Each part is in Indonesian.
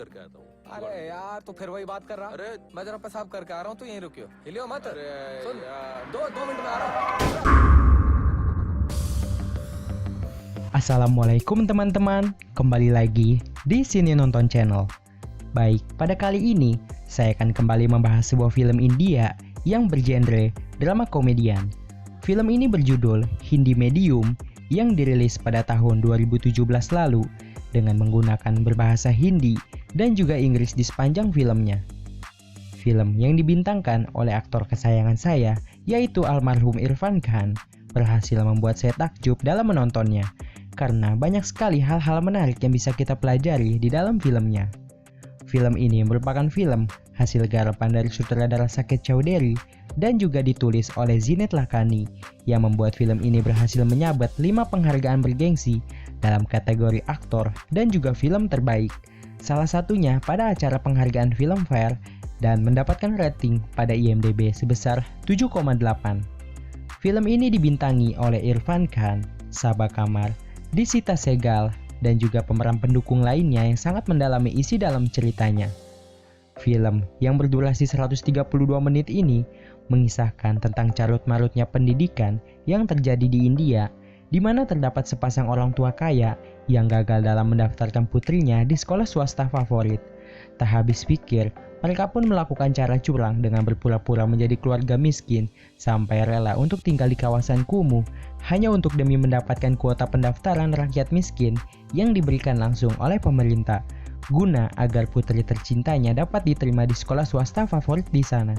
करके आता हूँ। अरे यार तू फिर वही बात कर रहा। अरे मैं जरा पेशाब करके आ रहा हूँ, तू यहीं रुकियो, हिलियो मत। अरे सुन, यार। दो मिनट में आ रहा हूँ। Assalamualaikum teman-teman, kembali lagi di Sini Nonton Channel. Baik, pada kali ini saya akan kembali membahas sebuah film India yang bergenre drama komedian. Film ini berjudul Hindi Medium yang dirilis pada tahun 2017 lalu dengan menggunakan berbahasa Hindi dan juga Inggris di sepanjang filmnya. Film yang dibintangkan oleh aktor kesayangan saya yaitu almarhum Irfan Khan berhasil membuat saya takjub dalam menontonnya karena banyak sekali hal-hal menarik yang bisa kita pelajari di dalam filmnya. Film ini merupakan film hasil garapan dari sutradara Saket Chowdhury dan juga ditulis oleh Zinet Lakhani yang membuat film ini berhasil menyabet 5 penghargaan bergengsi dalam kategori aktor dan juga film terbaik. Salah satunya pada acara penghargaan Filmfare dan mendapatkan rating pada IMDb sebesar 7,8. Film ini dibintangi oleh Irfan Khan, Sabah Kamar, Disita Segal, dan juga pemeran pendukung lainnya yang sangat mendalami isi dalam ceritanya. Film yang berdurasi 132 menit ini mengisahkan tentang carut-marutnya pendidikan yang terjadi di India, di mana terdapat sepasang orang tua kaya yang gagal dalam mendaftarkan putrinya di sekolah swasta favorit. Tak habis pikir, mereka pun melakukan cara curang dengan berpura-pura menjadi keluarga miskin sampai rela untuk tinggal di kawasan kumuh hanya untuk demi mendapatkan kuota pendaftaran rakyat miskin yang diberikan langsung oleh pemerintah guna agar putri tercintanya dapat diterima di sekolah swasta favorit di sana.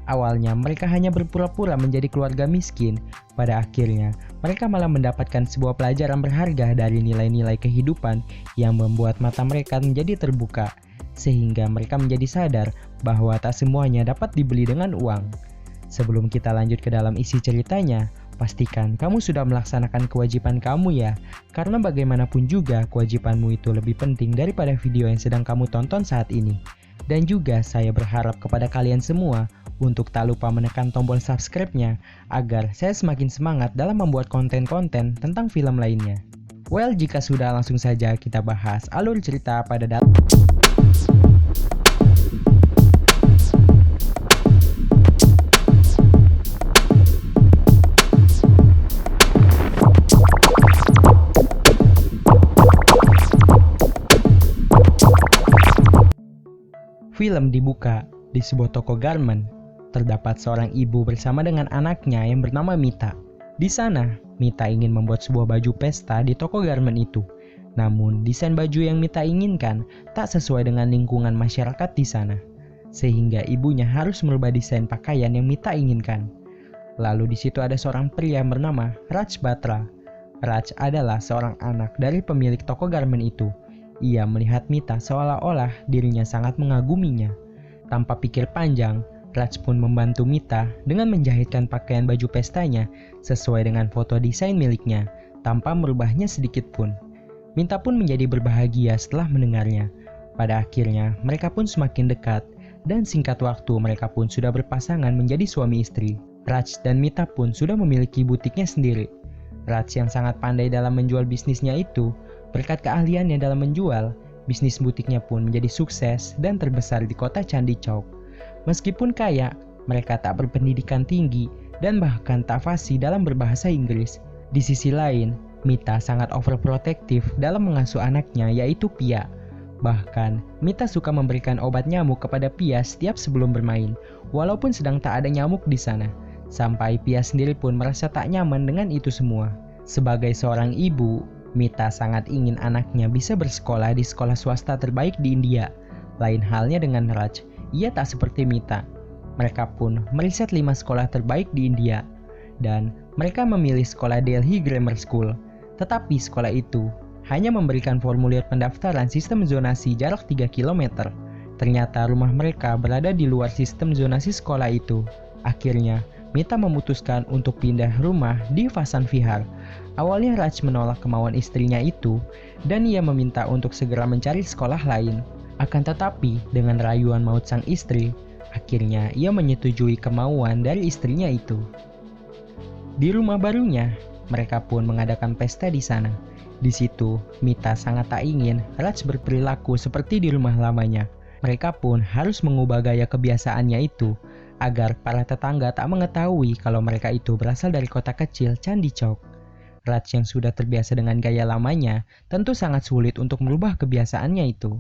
Awalnya mereka hanya berpura-pura menjadi keluarga miskin, pada akhirnya mereka malah mendapatkan sebuah pelajaran berharga dari nilai-nilai kehidupan yang membuat mata mereka menjadi terbuka, sehingga mereka menjadi sadar bahwa tak semuanya dapat dibeli dengan uang. Sebelum kita lanjut ke dalam isi ceritanya, pastikan kamu sudah melaksanakan kewajiban kamu ya, karena bagaimanapun juga kewajibanmu itu lebih penting daripada video yang sedang kamu tonton saat ini. Dan juga saya berharap kepada kalian semua untuk tak lupa menekan tombol subscribe-nya agar saya semakin semangat dalam membuat konten-konten tentang film lainnya. Well, jika sudah, langsung saja kita bahas alur cerita pada dalam. Film dibuka di sebuah toko garment. Terdapat seorang ibu bersama dengan anaknya yang bernama Mita. Di sana, Mita ingin membuat sebuah baju pesta di toko garment itu. Namun, desain baju yang Mita inginkan tak sesuai dengan lingkungan masyarakat di sana. Sehingga ibunya harus merubah desain pakaian yang Mita inginkan. Lalu di situ ada seorang pria bernama Raj Batra. Raj adalah seorang anak dari pemilik toko garment itu. Ia melihat Mita seolah-olah dirinya sangat mengaguminya. Tanpa pikir panjang, Raj pun membantu Mita dengan menjahitkan pakaian baju pestanya sesuai dengan foto desain miliknya, tanpa merubahnya sedikit pun. Mita pun menjadi berbahagia setelah mendengarnya. Pada akhirnya, mereka pun semakin dekat, dan singkat waktu mereka pun sudah berpasangan menjadi suami istri. Raj dan Mita pun sudah memiliki butiknya sendiri. Raj yang sangat pandai dalam menjual bisnisnya itu, berkat keahliannya dalam menjual, bisnis butiknya pun menjadi sukses dan terbesar di kota Candi Chowk. Meskipun kaya, mereka tak berpendidikan tinggi dan bahkan tak fasih dalam berbahasa Inggris. Di sisi lain, Mita sangat overprotective dalam mengasuh anaknya yaitu Pia. Bahkan, Mita suka memberikan obat nyamuk kepada Pia setiap sebelum bermain, walaupun sedang tak ada nyamuk di sana. Sampai Pia sendiri pun merasa tak nyaman dengan itu semua. Sebagai seorang ibu, Mita sangat ingin anaknya bisa bersekolah di sekolah swasta terbaik di India. Lain halnya dengan Raj, ia tak seperti Mita. Mereka pun meriset 5 sekolah terbaik di India, dan mereka memilih sekolah Delhi Grammar School. Tetapi sekolah itu hanya memberikan formulir pendaftaran sistem zonasi jarak 3 km. Ternyata rumah mereka berada di luar sistem zonasi sekolah itu. Akhirnya, Mita memutuskan untuk pindah rumah di Vasan Vihar. Awalnya Raj menolak kemauan istrinya itu, dan ia meminta untuk segera mencari sekolah lain. Akan tetapi, dengan rayuan maut sang istri, akhirnya ia menyetujui kemauan dari istrinya itu. Di rumah barunya, mereka pun mengadakan pesta di sana. Di situ, Mita sangat tak ingin Raj berperilaku seperti di rumah lamanya. Mereka pun harus mengubah gaya kebiasaannya itu, agar para tetangga tak mengetahui kalau mereka itu berasal dari kota kecil Candi Chowk. Raj yang sudah terbiasa dengan gaya lamanya, tentu sangat sulit untuk merubah kebiasaannya itu.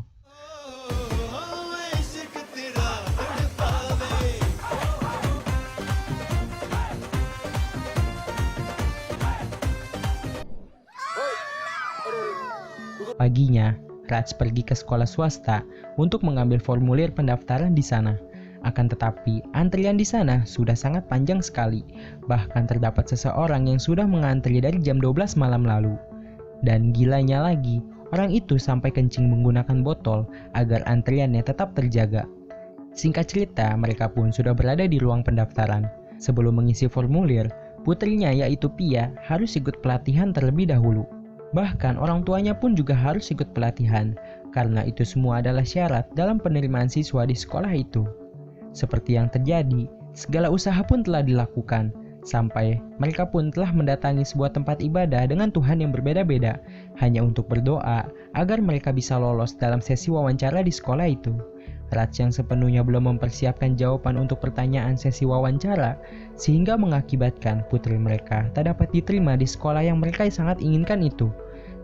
Paginya, Raj pergi ke sekolah swasta untuk mengambil formulir pendaftaran di sana. Akan tetapi, antrian di sana sudah sangat panjang sekali. Bahkan terdapat seseorang yang sudah mengantri dari jam 12 malam lalu. Dan gilanya lagi, orang itu sampai kencing menggunakan botol agar antriannya tetap terjaga. Singkat cerita, mereka pun sudah berada di ruang pendaftaran. Sebelum mengisi formulir, putrinya yaitu Pia harus ikut pelatihan terlebih dahulu. Bahkan orang tuanya pun juga harus ikut pelatihan, karena itu semua adalah syarat dalam penerimaan siswa di sekolah itu. Seperti yang terjadi, segala usaha pun telah dilakukan, sampai mereka pun telah mendatangi sebuah tempat ibadah dengan Tuhan yang berbeda-beda, hanya untuk berdoa agar mereka bisa lolos dalam sesi wawancara di sekolah itu. Raj yang sepenuhnya belum mempersiapkan jawaban untuk pertanyaan sesi wawancara, sehingga mengakibatkan putri mereka tak dapat diterima di sekolah yang mereka sangat inginkan itu.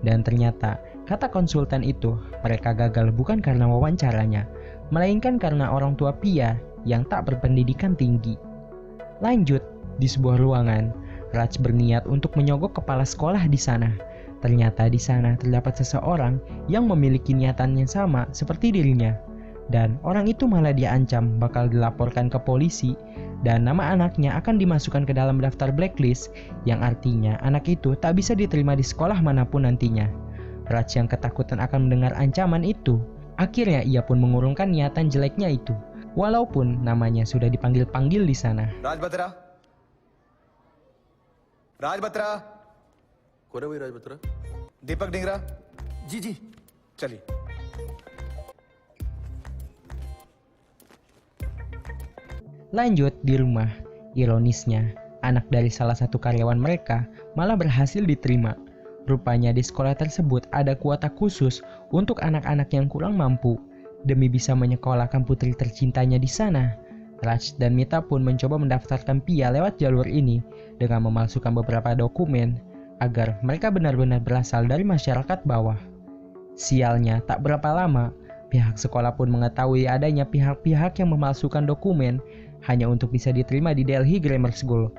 Dan ternyata, kata konsultan itu, mereka gagal bukan karena wawancaranya, melainkan karena orang tua Pia yang tak berpendidikan tinggi. Lanjut, di sebuah ruangan, Raj berniat untuk menyogok kepala sekolah di sana. Ternyata di sana terdapat seseorang yang memiliki niatan yang sama seperti dirinya. Dan orang itu malah diancam bakal dilaporkan ke polisi dan nama anaknya akan dimasukkan ke dalam daftar blacklist, yang artinya anak itu tak bisa diterima di sekolah manapun nantinya. Raj yang ketakutan akan mendengar ancaman itu, akhirnya ia pun mengurungkan niatan jeleknya itu, walaupun namanya sudah dipanggil-panggil di sana. Raj Batra. Raj Batra. कौन है भाई राज बत्रा? दीपक डिंगरा। जी जी चलिए। Lanjut di rumah, ironisnya, anak dari salah satu karyawan mereka malah berhasil diterima. Rupanya di sekolah tersebut ada kuota khusus untuk anak-anak yang kurang mampu, demi bisa menyekolahkan putri tercintanya di sana. Raj dan Mita pun mencoba mendaftarkan Pia lewat jalur ini dengan memalsukan beberapa dokumen agar mereka benar-benar berasal dari masyarakat bawah. Sialnya, tak berapa lama, pihak sekolah pun mengetahui adanya pihak-pihak yang memalsukan dokumen hanya untuk bisa diterima di Delhi Grammar School.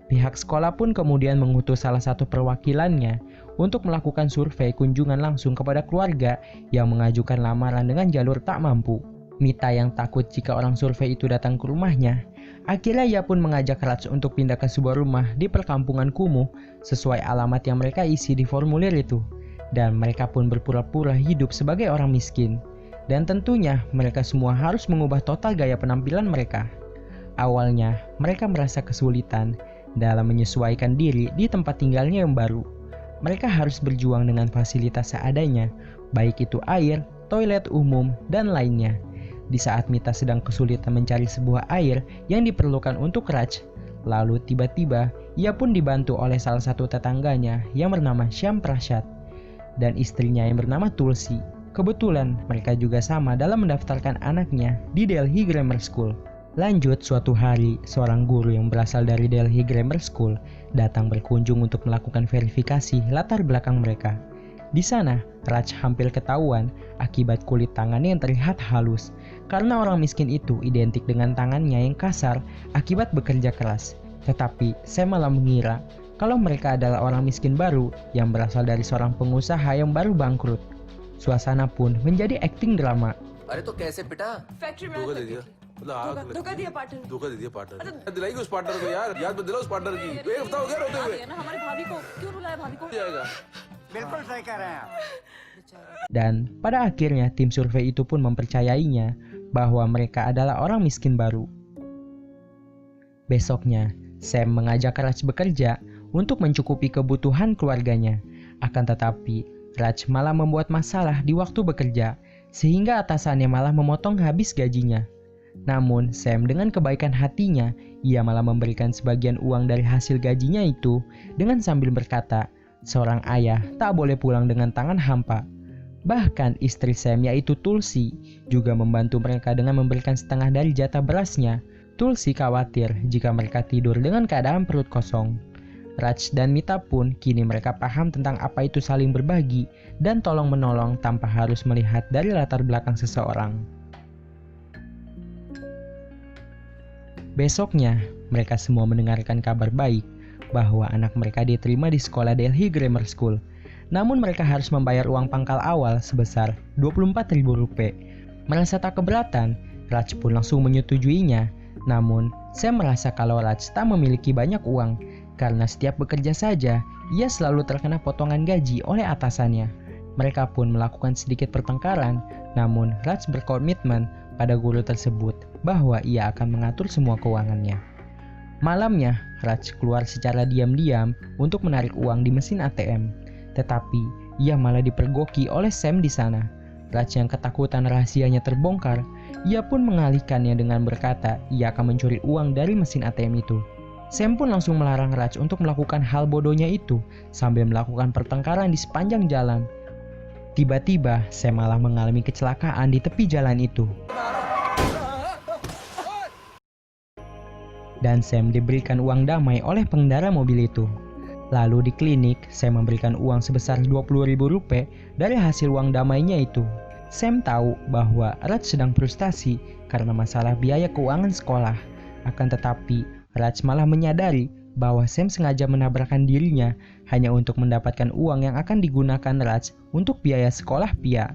Pihak sekolah pun kemudian mengutus salah satu perwakilannya untuk melakukan survei kunjungan langsung kepada keluarga yang mengajukan lamaran dengan jalur tak mampu. Mita yang takut jika orang survei itu datang ke rumahnya, akhirnya ia pun mengajak Raj untuk pindah ke sebuah rumah di perkampungan kumuh sesuai alamat yang mereka isi di formulir itu. Dan mereka pun berpura-pura hidup sebagai orang miskin. Dan tentunya mereka semua harus mengubah total gaya penampilan mereka. Awalnya, mereka merasa kesulitan dalam menyesuaikan diri di tempat tinggalnya yang baru. Mereka harus berjuang dengan fasilitas seadanya, baik itu air, toilet umum, dan lainnya. Di saat Mita sedang kesulitan mencari sebuah air yang diperlukan untuk Raj, lalu tiba-tiba ia pun dibantu oleh salah satu tetangganya yang bernama Syam Prasad dan istrinya yang bernama Tulsi. Kebetulan mereka juga sama dalam mendaftarkan anaknya di Delhi Grammar School. Lanjut, suatu hari, seorang guru yang berasal dari Delhi Grammar School datang berkunjung untuk melakukan verifikasi latar belakang mereka. Di sana, Raj hampir ketahuan akibat kulit tangannya yang terlihat halus, karena orang miskin itu identik dengan tangannya yang kasar akibat bekerja keras. Tetapi, saya malah mengira kalau mereka adalah orang miskin baru yang berasal dari seorang pengusaha yang baru bangkrut. Suasana pun menjadi akting drama. अरे तो कैसे पिटा? फैक्ट्री में धोखा आग दे लग दिया गई थी। मतलब आग लग धोखा गई। दिया पार्टनर ने। धोखा दे दिया पार्टनर ने। दिलाएगी उस पार्टनर को यार, याद मत दिलाओ उस पार्टनर की। एक हफ्ता हो गया रोते हुए। दिया ना हमारी भाभी को, क्यों रुलाया भाभी को? जाएगा। बिल्कुल सही कह रहे हैं आप। Dan pada akhirnya tim survei itu pun mempercayainya bahwa mereka adalah orang miskin baru. Besoknya, Sam mengajak Raj bekerja untuk mencukupi kebutuhan keluarganya. Akan tetapi, Raj malah membuat masalah di waktu bekerja, sehingga atasannya malah memotong habis gajinya. Namun, Sam dengan kebaikan hatinya, ia malah memberikan sebagian uang dari hasil gajinya itu dengan sambil berkata seorang ayah tak boleh pulang dengan tangan hampa. Bahkan istri Sam yaitu Tulsi juga membantu mereka dengan memberikan setengah dari jatah berasnya. Tulsi khawatir jika mereka tidur dengan keadaan perut kosong. Raj dan Mita pun kini mereka paham tentang apa itu saling berbagi dan tolong menolong tanpa harus melihat dari latar belakang seseorang. Besoknya, mereka semua mendengarkan kabar baik bahwa anak mereka diterima di sekolah Delhi Grammar School. Namun mereka harus membayar uang pangkal awal sebesar Rp24.000. Merasa tak keberatan, Raj pun langsung menyetujuinya. Namun, Sam merasa kalau Raj tak memiliki banyak uang karena setiap bekerja saja, ia selalu terkena potongan gaji oleh atasannya. Mereka pun melakukan sedikit pertengkaran, namun Raj berkomitmen pada guru tersebut bahwa ia akan mengatur semua keuangannya. Malamnya, Raj keluar secara diam-diam untuk menarik uang di mesin ATM. Tetapi, ia malah dipergoki oleh Sam di sana. Raj yang ketakutan rahasianya terbongkar, ia pun mengalihkannya dengan berkata ia akan mencuri uang dari mesin ATM itu. Sam pun langsung melarang Raj untuk melakukan hal bodohnya itu sambil melakukan pertengkaran di sepanjang jalan. Tiba-tiba, Sam malah mengalami kecelakaan di tepi jalan itu. Dan Sam diberikan uang damai oleh pengendara mobil itu. Lalu di klinik, Sam memberikan uang sebesar Rp20.000 dari hasil uang damainya itu. Sam tahu bahwa Raj sedang frustasi karena masalah biaya keuangan sekolah. Akan tetapi, Raj malah menyadari bahwa Sam sengaja menabrakkan dirinya hanya untuk mendapatkan uang yang akan digunakan Raj untuk biaya sekolah Pia.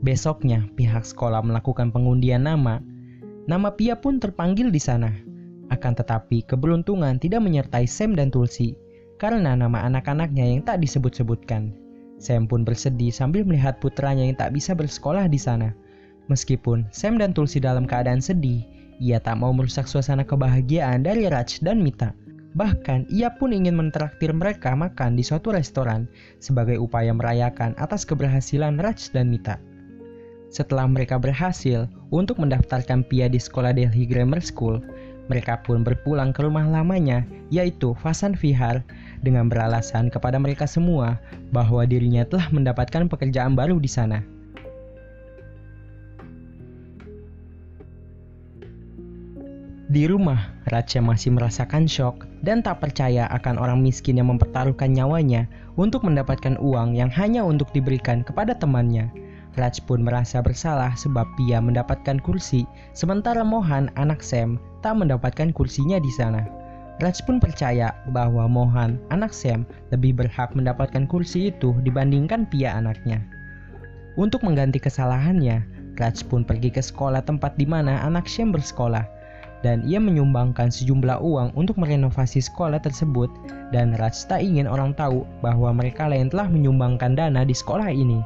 Besoknya, pihak sekolah melakukan pengundian nama. Nama Pia pun terpanggil di sana. Akan tetapi keberuntungan tidak menyertai Sam dan Tulsi karena nama anak-anaknya yang tak disebut-sebutkan. Sam pun bersedih sambil melihat putranya yang tak bisa bersekolah di sana. Meskipun Sam dan Tulsi dalam keadaan sedih, ia tak mau merusak suasana kebahagiaan dari Raj dan Mita. Bahkan ia pun ingin mentraktir mereka makan di suatu restoran sebagai upaya merayakan atas keberhasilan Raj dan Mita. Setelah mereka berhasil untuk mendaftarkan Pia di sekolah Delhi Grammar School, mereka pun berpulang ke rumah lamanya, yaitu Vasan Vihar, dengan beralasan kepada mereka semua bahwa dirinya telah mendapatkan pekerjaan baru di sana. Di rumah, Raj masih merasakan syok dan tak percaya akan orang miskin yang mempertaruhkan nyawanya untuk mendapatkan uang yang hanya untuk diberikan kepada temannya. Raj pun merasa bersalah sebab Pia mendapatkan kursi, sementara Mohan, anak Sam, tak mendapatkan kursinya di sana. Raj pun percaya bahwa Mohan, anak Sam, lebih berhak mendapatkan kursi itu dibandingkan Pia anaknya. Untuk mengganti kesalahannya, Raj pun pergi ke sekolah tempat di mana anak Sam bersekolah, dan ia menyumbangkan sejumlah uang untuk merenovasi sekolah tersebut, dan Raj tak ingin orang tahu bahwa mereka yang telah menyumbangkan dana di sekolah ini.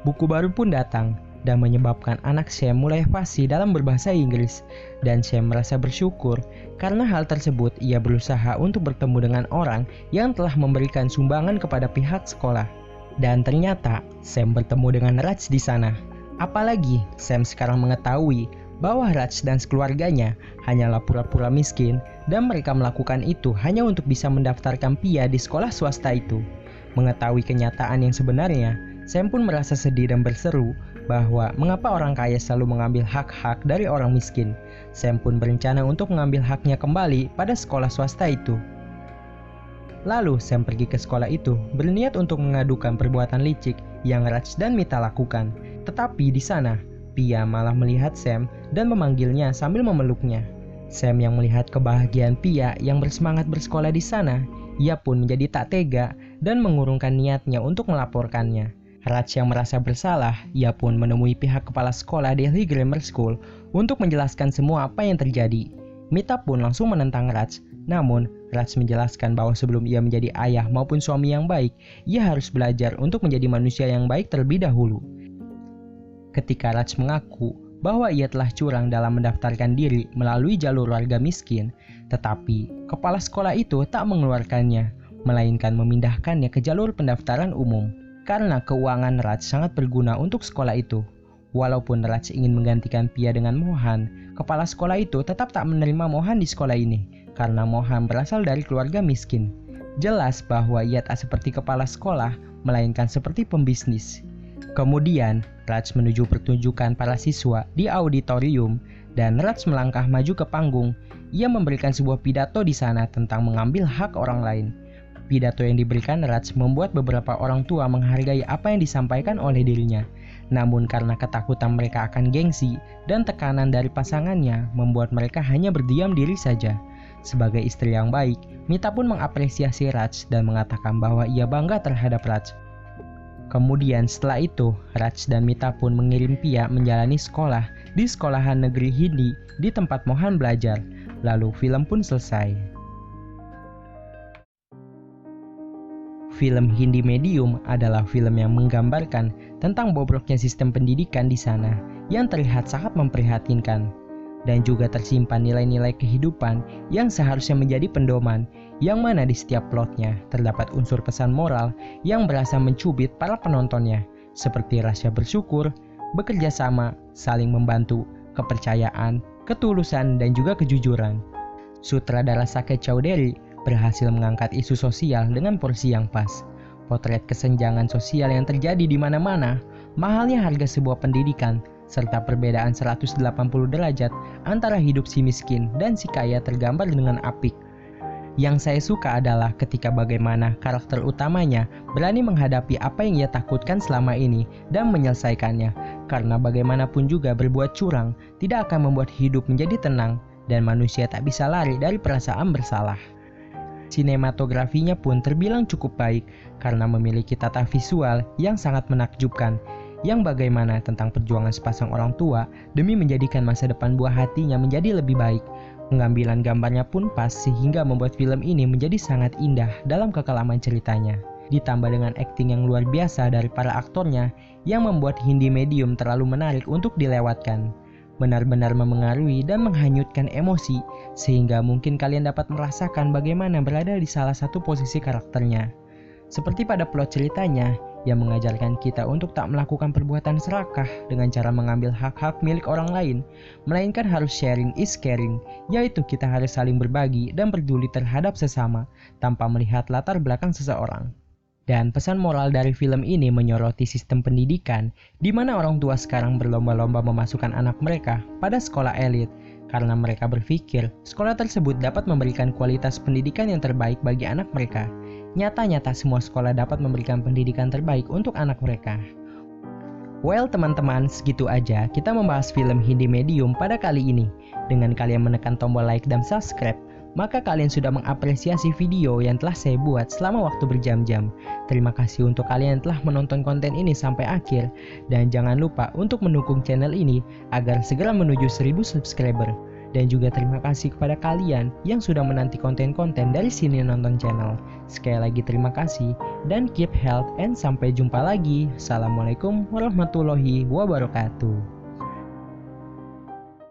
Buku baru pun datang dan menyebabkan anak Sam mulai fasih dalam berbahasa Inggris, dan Sam merasa bersyukur karena hal tersebut ia berusaha untuk bertemu dengan orang yang telah memberikan sumbangan kepada pihak sekolah. Dan ternyata Sam bertemu dengan Raj di sana. Apalagi Sam sekarang mengetahui bahwa Raj dan sekeluarganya hanyalah pura-pura miskin dan mereka melakukan itu hanya untuk bisa mendaftarkan Pia di sekolah swasta itu. Mengetahui kenyataan yang sebenarnya, Sam pun merasa sedih dan berseru bahwa mengapa orang kaya selalu mengambil hak-hak dari orang miskin. Sam pun berencana untuk mengambil haknya kembali pada sekolah swasta itu. Lalu Sam pergi ke sekolah itu berniat untuk mengadukan perbuatan licik yang Raj dan Mita lakukan. Tetapi di sana, Pia malah melihat Sam dan memanggilnya sambil memeluknya. Sam yang melihat kebahagiaan Pia yang bersemangat bersekolah di sana, ia pun menjadi tak tega dan mengurungkan niatnya untuk melaporkannya. Raj yang merasa bersalah, ia pun menemui pihak kepala sekolah Delhi Grammar School untuk menjelaskan semua apa yang terjadi. Mita pun langsung menentang Raj, namun Raj menjelaskan bahwa sebelum ia menjadi ayah maupun suami yang baik, ia harus belajar untuk menjadi manusia yang baik terlebih dahulu. Ketika Raj mengaku bahwa ia telah curang dalam mendaftarkan diri melalui jalur warga miskin, tetapi kepala sekolah itu tak mengeluarkannya, melainkan memindahkannya ke jalur pendaftaran umum. Karena keuangan Raj sangat berguna untuk sekolah itu. Walaupun Raj ingin menggantikan Pia dengan Mohan, kepala sekolah itu tetap tak menerima Mohan di sekolah ini, karena Mohan berasal dari keluarga miskin. Jelas bahwa ia tak seperti kepala sekolah, melainkan seperti pembisnis. Kemudian, Raj menuju pertunjukan para siswa di auditorium dan Raj melangkah maju ke panggung. Ia memberikan sebuah pidato di sana tentang mengambil hak orang lain. Pidato yang diberikan Raj membuat beberapa orang tua menghargai apa yang disampaikan oleh dirinya. Namun karena ketakutan mereka akan gengsi dan tekanan dari pasangannya membuat mereka hanya berdiam diri saja. Sebagai istri yang baik, Mita pun mengapresiasi Raj dan mengatakan bahwa ia bangga terhadap Raj. Kemudian setelah itu, Raj dan Mita pun mengirim Pia menjalani sekolah di sekolahan negeri Hindi di tempat Mohan belajar. Lalu film pun selesai. Film Hindi Medium adalah film yang menggambarkan tentang bobroknya sistem pendidikan di sana yang terlihat sangat memprihatinkan. Dan juga tersimpan nilai-nilai kehidupan yang seharusnya menjadi pedoman, yang mana di setiap plotnya terdapat unsur pesan moral yang berasa mencubit para penontonnya, seperti rasa bersyukur, bekerja sama, saling membantu, kepercayaan, ketulusan, dan juga kejujuran. Sutradara Saket Chowdhury berhasil mengangkat isu sosial dengan porsi yang pas. Potret kesenjangan sosial yang terjadi di mana-mana, mahalnya harga sebuah pendidikan, serta perbedaan 180 derajat antara hidup si miskin dan si kaya tergambar dengan apik. Yang saya suka adalah ketika bagaimana karakter utamanya berani menghadapi apa yang ia takutkan selama ini dan menyelesaikannya, karena bagaimanapun juga berbuat curang tidak akan membuat hidup menjadi tenang dan manusia tak bisa lari dari perasaan bersalah. Sinematografinya pun terbilang cukup baik karena memiliki tata visual yang sangat menakjubkan, yang bagaimana tentang perjuangan sepasang orang tua demi menjadikan masa depan buah hatinya menjadi lebih baik. Pengambilan gambarnya pun pas sehingga membuat film ini menjadi sangat indah dalam kekelaman ceritanya. Ditambah dengan akting yang luar biasa dari para aktornya yang membuat Hindi Medium terlalu menarik untuk dilewatkan. Benar-benar memengaruhi dan menghanyutkan emosi, sehingga mungkin kalian dapat merasakan bagaimana berada di salah satu posisi karakternya. Seperti pada plot ceritanya, yang mengajarkan kita untuk tak melakukan perbuatan serakah dengan cara mengambil hak-hak milik orang lain, melainkan harus sharing is caring, yaitu kita harus saling berbagi dan peduli terhadap sesama, tanpa melihat latar belakang seseorang. Dan pesan moral dari film ini menyoroti sistem pendidikan di mana orang tua sekarang berlomba-lomba memasukkan anak mereka pada sekolah elit karena mereka berpikir sekolah tersebut dapat memberikan kualitas pendidikan yang terbaik bagi anak mereka. Nyatanya tak semua sekolah dapat memberikan pendidikan terbaik untuk anak mereka. Well teman-teman, segitu aja kita membahas film Hindi Medium pada kali ini. Dengan kalian menekan tombol like dan subscribe, maka kalian sudah mengapresiasi video yang telah saya buat selama waktu berjam-jam. Terima kasih untuk kalian yang telah menonton konten ini sampai akhir. Dan jangan lupa untuk mendukung channel ini agar segera menuju 1000 subscriber. Dan juga terima kasih kepada kalian yang sudah menanti konten-konten dari Sini Nonton Channel. Sekali lagi terima kasih dan keep health and sampai jumpa lagi. Assalamualaikum warahmatullahi wabarakatuh.